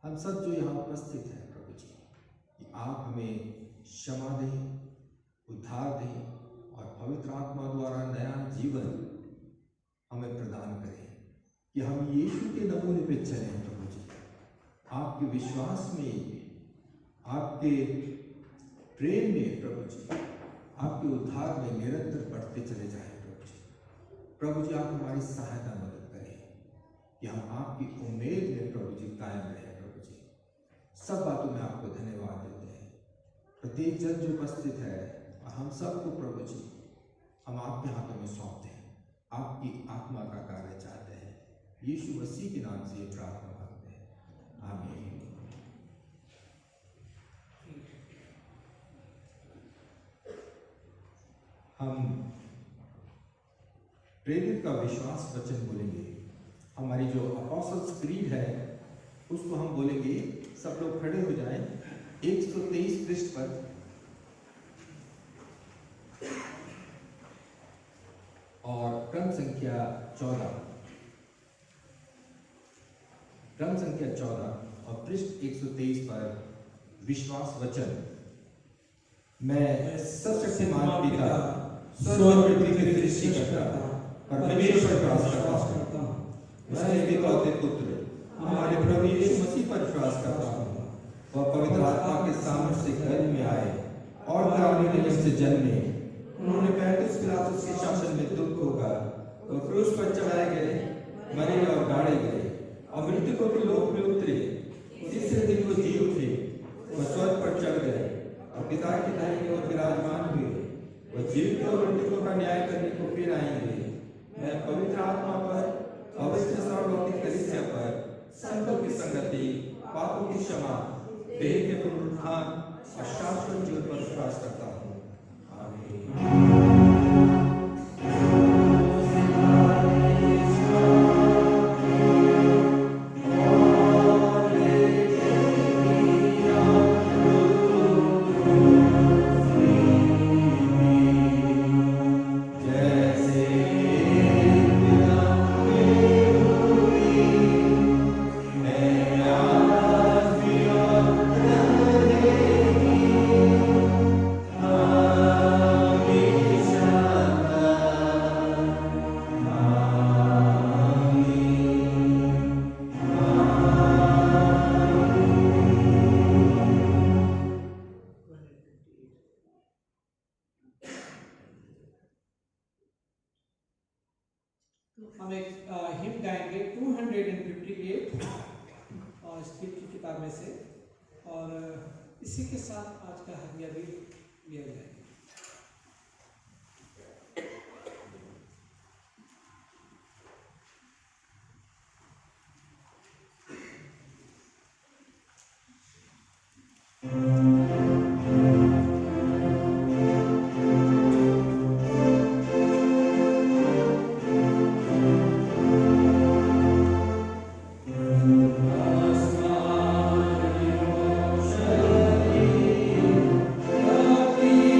हम सब जो यहाँ उपस्थित हैं प्रभु जी, कि आप हमें क्षमा दें, उद्धार दें और पवित्र आत्मा द्वारा नया जीवन हमें प्रदान करें कि हम यीशु के नमूने पे चलें। प्रभु जी, आपके विश्वास में, आपके प्रेम में, प्रभु जी, आपके उद्धार में निरंतर बढ़ते चले जाएं। प्रभु जी, आप हमारी सहायता मदद करें कि हम आपकी उम्मीद में प्रभु जी कायम रहें। प्रभु जी, सब बातों में आपको धन्यवाद देते हैं। प्रत्येक जन जो उपस्थित है और हम सबको प्रभु जी, हम आपके हाथों में सौंपते हैं। आपकी आत्मा का कार्य चाहते हैं। यीशु मसीह के नाम से ये प्रार्थना मांगते हैं, आमीन। हम प्रेरित का विश्वास वचन बोलेंगे। हमारी जो अपोस्टल्स क्रीड है उसको हम बोलेंगे। सब लोग खड़े हो जाएं। 123 पृष्ठ पर और क्रम संख्या 14 और पृष्ठ 123 पर विश्वास वचन। मैं सर्वशक्तिमान पिता, स्वर्ग और पृथ्वी की सृष्टि करता परमेश्वर पर विश्वास करता हूँ। मैं इकलौते पुत्र हमारे प्रभु यीशु मसीह पर विश्वास करता हूँ। वह पवित्र आत्मा के सामर्थ्य से गर्भ में आए और दाऊद के नियम से जन्मे। उन्होंने पैंतीस पिलातुस के शासन में दुख होगा, वह क्रूस पर चढ़ाए गए, मरे और गाड़े गए और मृतकों के लोक में उतरे, तीसरे दिन को जी उठे, वो स्वर्ग पर चढ़ गए और पिता की दाहिनी ओर विराजमान हुए। वो जीवित और मृतकों का न्याय करने को फिर आएंगे। मैं पवित्र आत्मा पर, पवित्र सार्वलौकिक कलीसिया पर, संतों की संगति, पापों की क्षमा, देह के पुनरुत्थान और शाश्वत जीवन पर विश्वास करता हूँ। आमीन। हम एक हिम गाएंगे 258 और स्क्रिप्ट की किताब में से, और इसी के साथ आज का हदिया भी लिया जाएगा। Amen.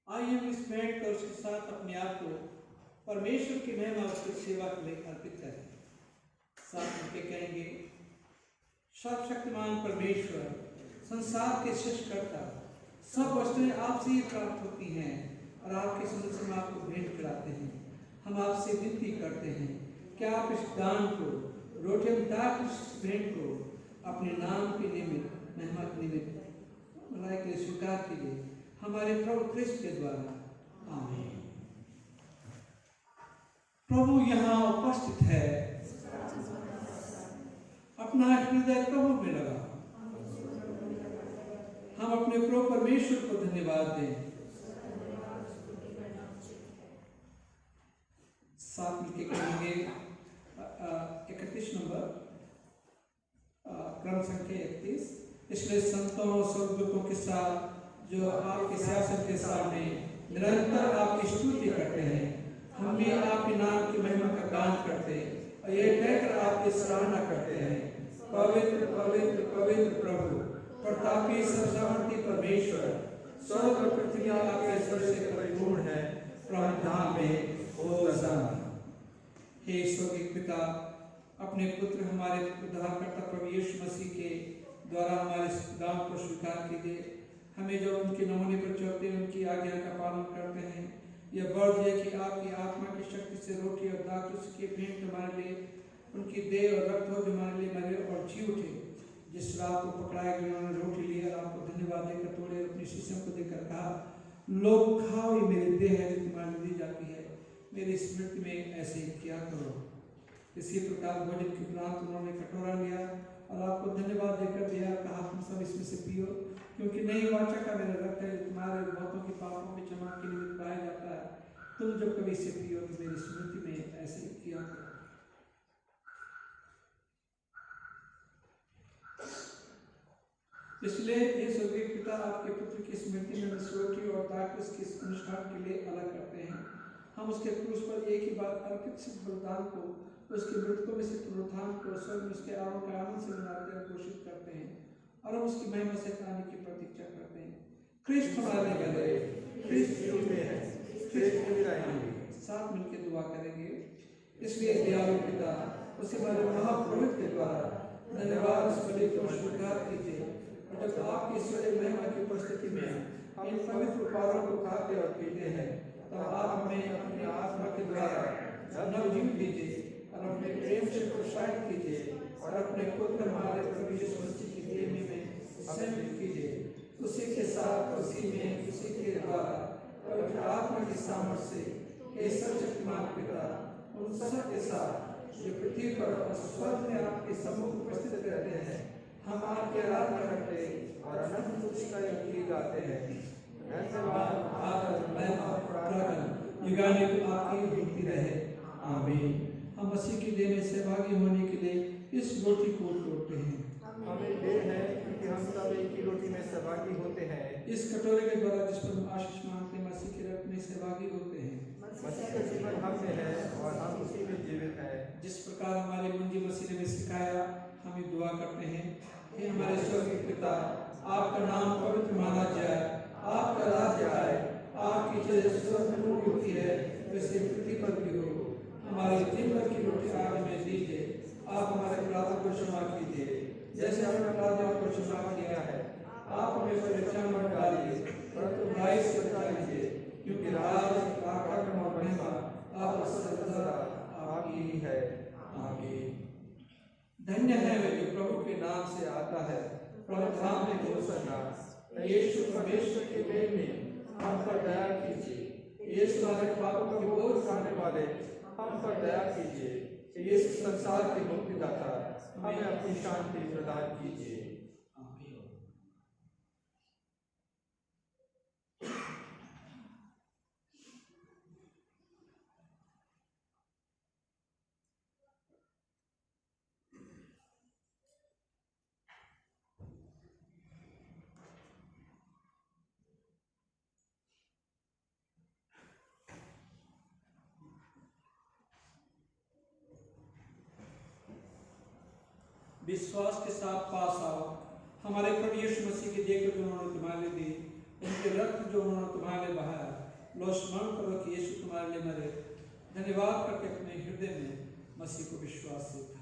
आइए हम इस भेंट को उसके साथ अपने आप को परमेश्वर की महिमा उसकी सेवा के लिए अर्पित करें। साथ मिलकर कहेंगे, सर्वशक्तिमान परमेश्वर, संसार के सृष्टिकर्ता, सब वस्तुएं आपसे ही प्राप्त होती हैं और आपके समुद्र से हम आपको भेंट कराते हैं। हम आपसे विनती करते हैं कि आप इस दान को, रोटी दान इस भेंट को अपने नाम के निमित्त, महिमा के निमित्त भलाई के लिए स्वीकार कीजिए, हमारे प्रभु क्रिस्त के द्वारा। आमीन। प्रभु यहाँ उपस्थित है, अपना हृदय प्रभु में लगा। हम अपने प्रभु परमेश्वर को धन्यवाद दें। साथ मिलकर कहेंगे 31 नंबर, क्रम संख्या 31। इसलिए संतों और स्वर्गदूतों के साथ जो आपके सियासत के सामने निरंतर आपकी स्तुति करते हैं, हम भी आपके नाम की महिमा का गान करते हैं और ये कहकर आपकी सराहना करते हैं, पवित्र पवित्र पवित्र प्रभु, प्रतापी सर्वशक्ति परमेश्वर, स्वर्ग और पृथ्वी आपके ऐश्वर्य से परिपूर्ण है, प्रभु धाम में होशाना। हे स्वर्गीय पिता, अपने पुत्र हमारे उद्धारकर्ता प्रभु यीशु मसीह के द्वारा हमारे दान को स्वीकार कीजिए। हमें जो उनके नमूने पर चलते हैं, उनकी आज्ञा का पालन करते हैं, यह बढ़ जाए कि आपकी आत्मा की शक्ति से रोटी और दाखुश के भेंट हमारे लिए, उनकी देह और रक्त हो जो हमारे लिए मरे और जी उठे। जिस रात को पकड़ाए गए उन्होंने रोटी ली और आपको धन्यवाद देकर तोड़े और अपने शिष्यों को देकर कहा, लोग खाओ, ये मेरी देह है जो तुम्हारे लिए दी जाती है, मेरी स्मृति में ऐसे ही किया करो। इसी प्रकार भोजन के उपरांत उन्होंने कटोरा लिया और आपको धन्यवाद देकर दिया, कहा, तुम सब इसमें से पियो, क्योंकि नई वाचा का मेरा रक्त है, तुम्हारे बहुतों के पापों में क्षमा के निमित्त पाया जाता है। तुम जब कभी इसे पियो तो मेरी स्मृति में ऐसे ही किया करो। इसलिए ये स्वर्गीय पिता आपके पुत्र की स्मृति में रोटी और दाखुश के अनुष्ठान के लिए अलग करते हैं। हम उसके क्रूस पर एक ही बार अर्पित सिद्ध बलिदान को, उसके मृतकों में से पुनरुत्थान को स्वर्ग में उसके आरोह का आनंद से मनाते हुए घोषित करते हैं और हम उसकी महिमा से आने की प्रतीक्षा करते हैं। क्रिस्त हमारे गए, क्रिस्त में है, क्रिस्त में रहेंगे। साथ मिलकर दुआ करेंगे। इसलिए दयालु पिता, उसे हमारे महापुरोहित के द्वारा धन्यवाद उस बलि को स्वीकार कीजिए और जब आपकी ईश्वरीय महिमा की उपस्थिति में हम इन पवित्र उपहारों को खाते और पीते हैं, तब आप हमें अपनी आत्मा के द्वारा नवजीवन दीजिए और अपने प्रेम से प्रोत्साहित कीजिए और अपने पुत्र हमारे प्रभु यीशु मसीह की देह में सम्मिलित कीजिए। उसी के साथ, उसी में, उसी के द्वारा पवित्र आत्मा की सामर्थ्य से हे सर्वशक्तिमान पिता, उन सब के साथ जो पृथ्वी पर और स्वर्ग में आपके सम्मुख उपस्थित रहते हैं, हम आपके आराधना करते और अनंत स्तुति का गीत गाते हैं। धन्यवाद, आदर, महिमा, प्रकट युगानुग आपकी होती रहे। आमीन। हम मसीह की देह में सहभागी होने के लिए इस रोटी को तोड़ते हैं। हमें देर है क्योंकि हम सब एक ही रोटी में सहभागी होते हैं। इस कटोरे के द्वारा जिस पर हम आशीष मांगते हैं, मसीह के रक्त में सहभागी होते हैं। मसीह का जीवन हम में है और हम उसी में जीवित हैं। जिस प्रकार हमारे मुंजी मसीह ने सिखाया, हम ये दुआ करते हैं। हे हमारे स्वर्गीय पिता, आपका नाम पवित्र माना जाए, आपका राज्य आए, आपकी जैसे स्वर्ग में होती है वैसे पृथ्वी पर भी हो। हमारी दिन भर की रोटी आज हमें दीजिए। आप हमारे अपराधों को क्षमा कीजिए जैसे हमने अपराधियों को क्षमा किया है। आप हमें परीक्षा में मत डालिए परंतु बुराई से बचा लीजिए, क्योंकि राज, पराक्रम और महिमा आप सदा आपकी है। आमीन। धन्य है वे जो प्रभु के नाम से आता है, प्रभु धाम में होशाना। यीशु परमेश्वर के बेटे में हम पर दया कीजिए। यीशु हमारे पापों का बोझ उठाने वाले हम पर दया कीजिए। यीशु संसार के मुक्तिदाता, हमें अपनी शांति प्रदान कीजिए। विश्वास के साथ पास आओ। हमारे प्रभु यीशु मसीह की देख जो उन्होंने तुम्हारे दी, उनके ये रक्त जो उन्होंने तुम्हारे लिए बहाया, लो स्मरण करो कि यीशु तुम्हारे लिए मरे, धन्यवाद करके अपने हृदय में मसीह को विश्वास से उठाओ।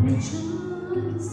Rejoice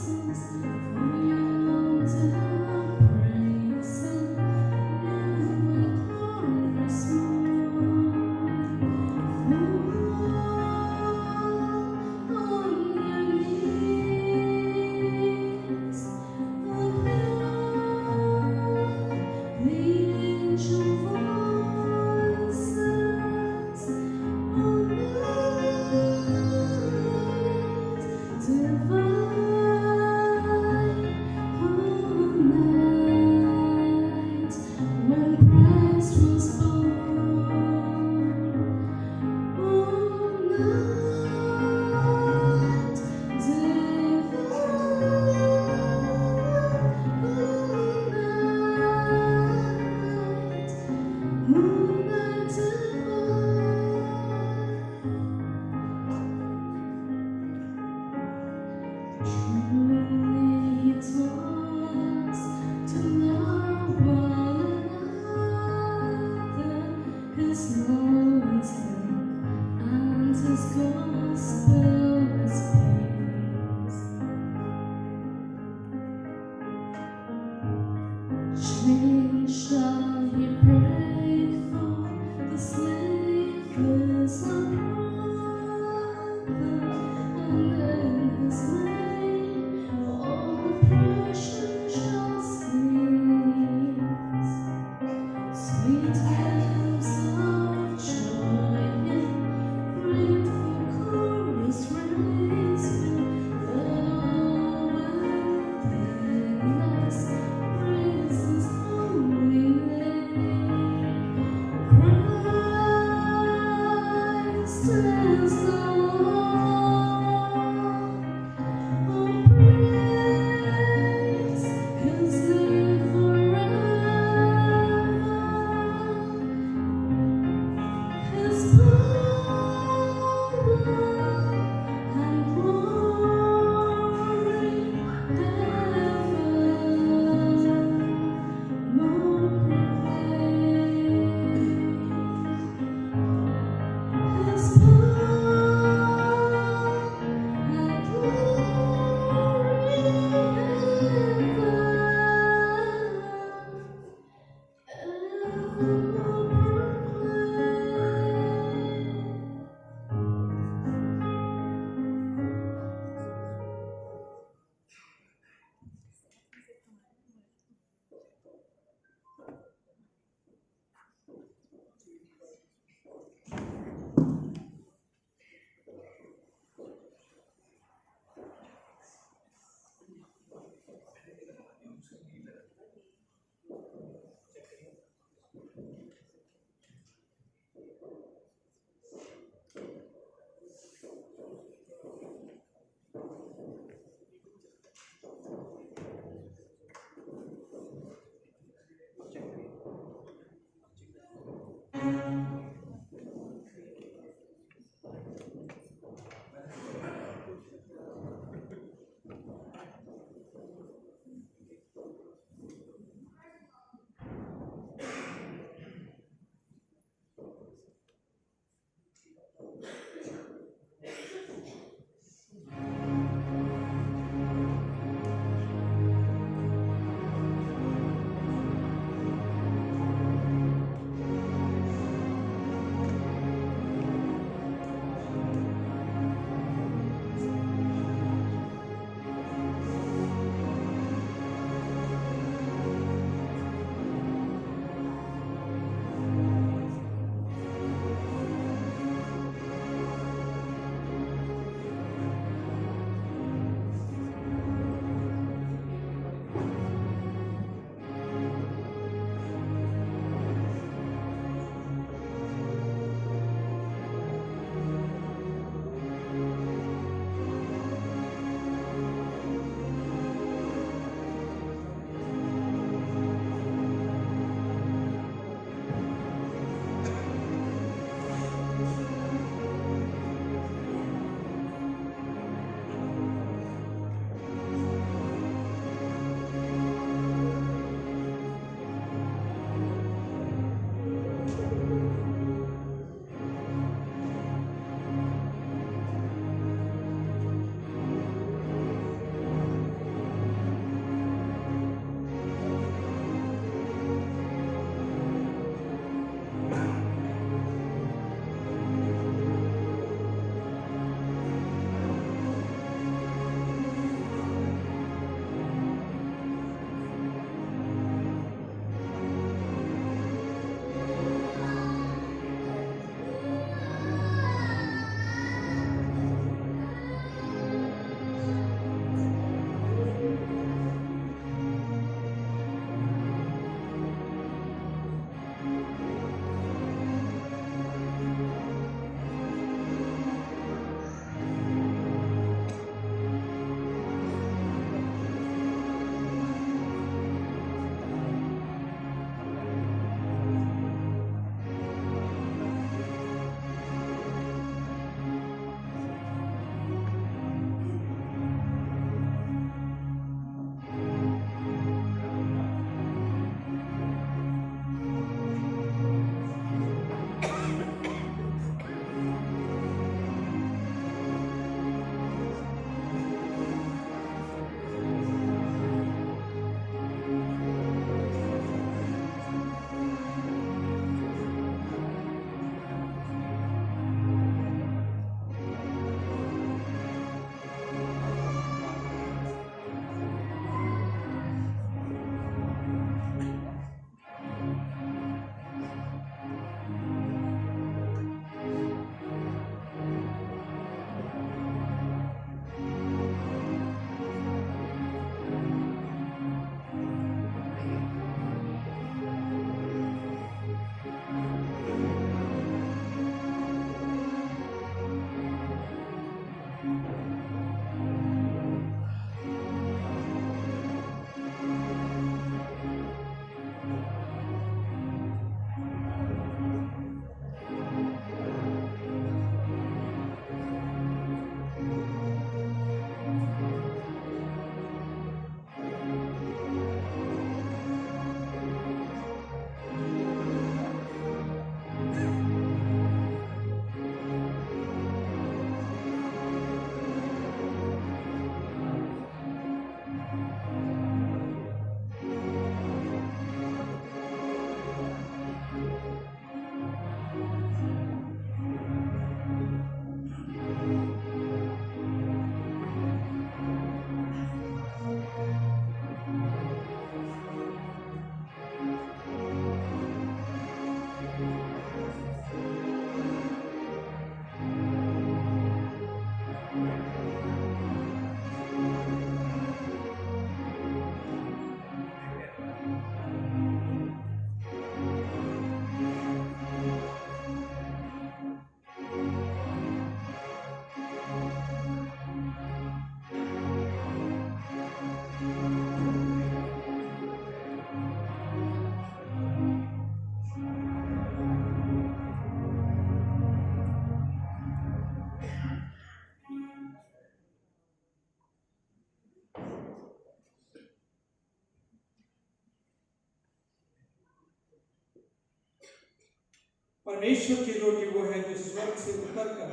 परमेश्वर की रोटी वो है जो स्वर्ग से उतर कर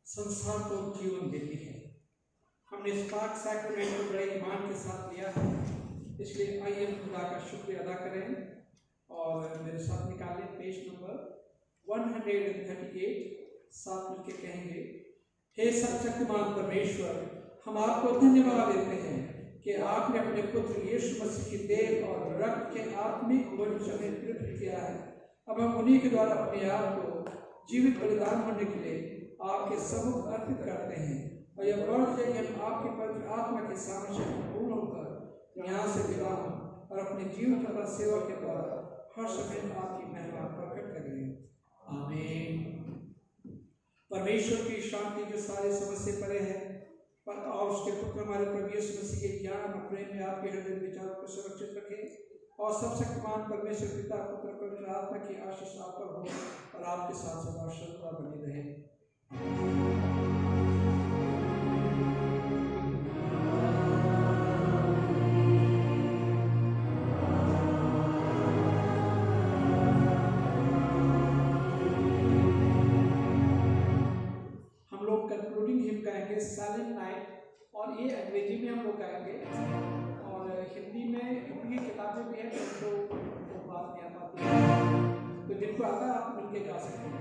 संसार को जीवन देती है। हमने इस पाक सैक्रेमेंट को बड़े ईमान के साथ लिया है, इसलिए आइए हम खुदा का शुक्रिया अदा करें और मेरे साथ निकालें पेज नंबर 138, साथ मिलकर कहेंगे, हे सर्वशक्तिमान परमेश्वर, हम आपको धन्यवाद देते हैं कि आपने अपने पुत्र यीशु मसीह की देह और रक्त के आत्मिक भोजन में तृप्त किया है। अब हम उन्हीं के द्वारा अपने आप को जीवित बलिदान होने के लिए आपके सम्मुख अर्पित करते हैं और यह वर्ष है कि हम आपके पवित्र आत्मा के सामने से पूर्ण होकर यहाँ से विदा हों और अपने जीवन तथा सेवा के द्वारा हर समय आपकी महिमा प्रकट करें। आमीन। परमेश्वर की शांति जो सारे समझ से परे है पर और उसके पुत्र हमारे प्रभु यीशु मसीह के ज्ञान और प्रेम में आपके हृदय विचारों को सुरक्षित रखे और सर्वशक्तिमान परमेश्वर पिता पुत्र पवित्र आत्मा की आशीष आप पर हो और आपके साथ सदा सदा बनी रहे। हम लोग कंक्लूडिंग हिम गाएंगे साइलेंट नाइट, और ये अंग्रेजी में हम लोग गाएंगे और हिंदी में उनकी किताबें भी हैं जिनको बात नहीं आ पाती है, तो जिनको आता है आप मिलके गा सकते हैं।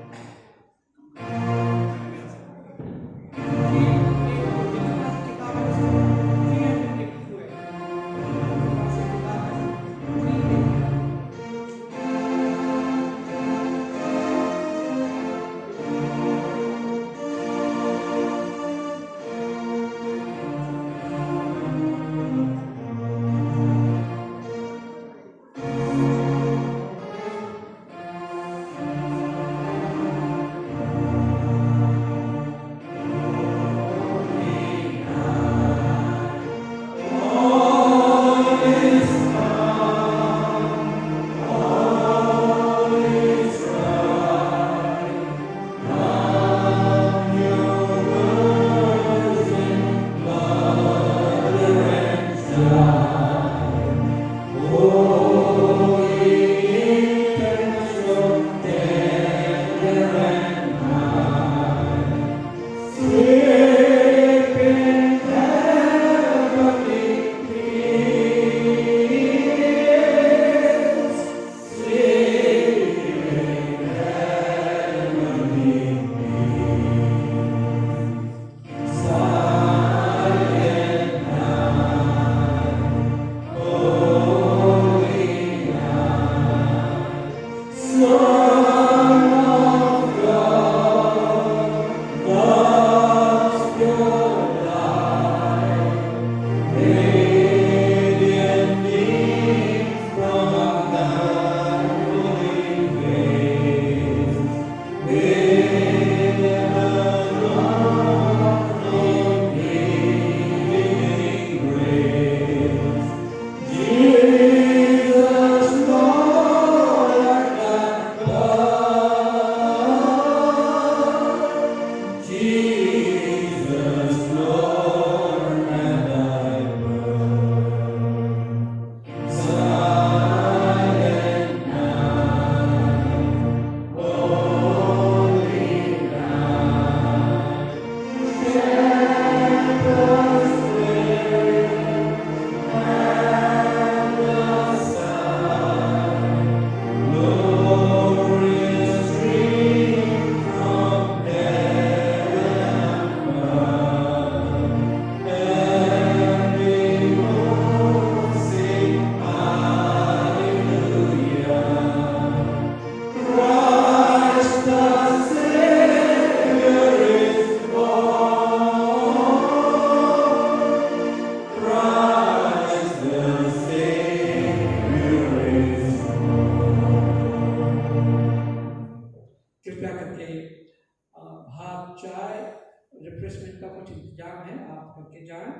रिफ्रेशमेंट का कुछ इंतजाम है, आप करके जाएं।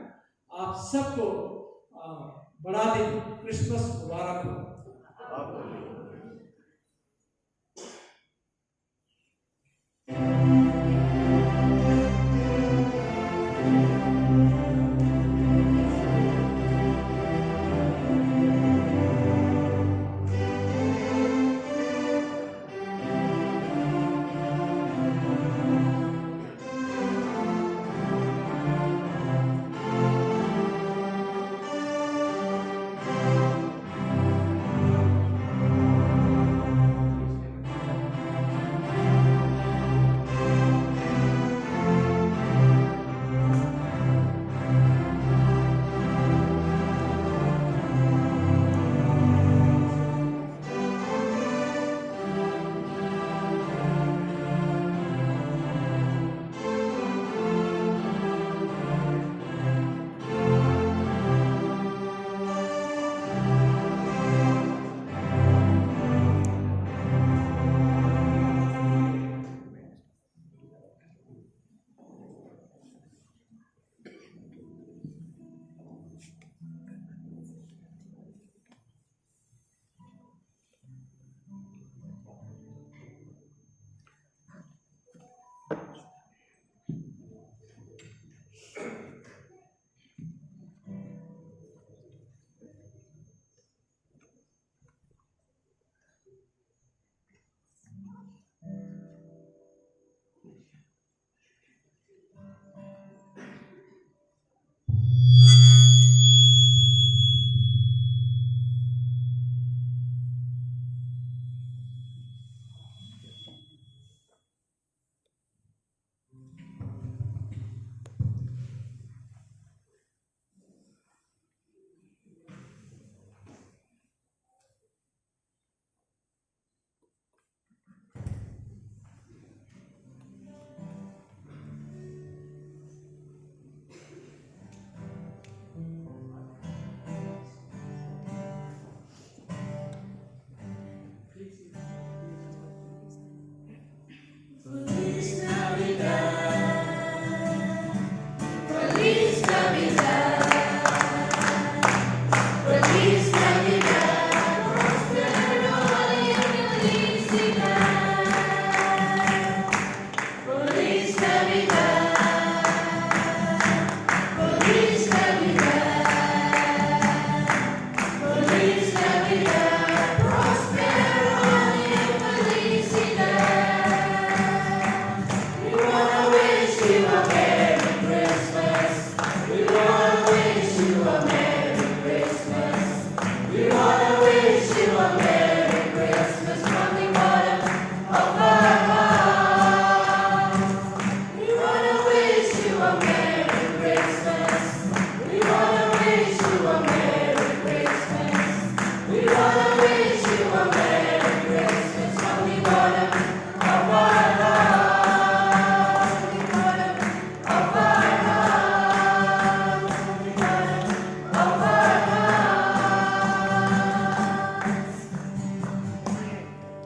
आप सबको बड़ा दिन क्रिसमस मुबारक हो।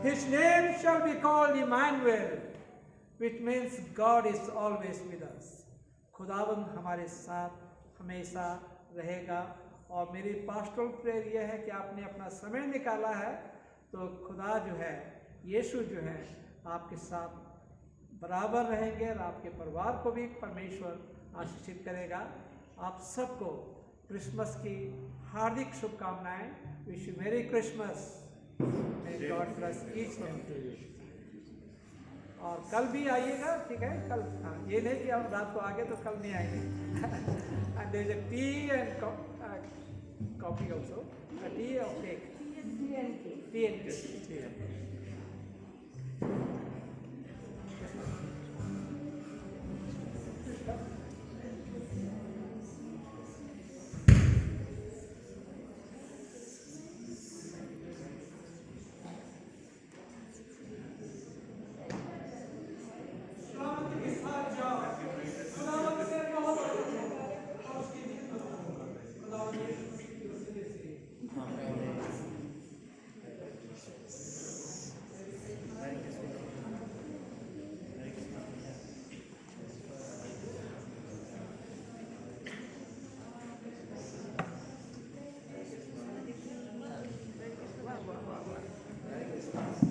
His name shall be called Emmanuel, which means God is always with us. खुदावंद हमारे साथ हमेशा रहेगा। और मेरी पास्टरल प्रेयर यह है कि आपने अपना समय निकाला है तो खुदा जो है, यीशु जो है, आपके साथ बराबर रहेंगे और आपके परिवार को भी परमेश्वर आशीषित करेगा। आप सबको क्रिसमस की हार्दिक शुभकामनाएं। विश यू मेरी Christmas. May God bless each one of you. और कल भी आइएगा, ठीक है? कल ये नहीं कि आप रात को आ गए तो कल नहीं आएंगे। And there is a tea and coffee also. A tea or cake? Tea and cake. Wow.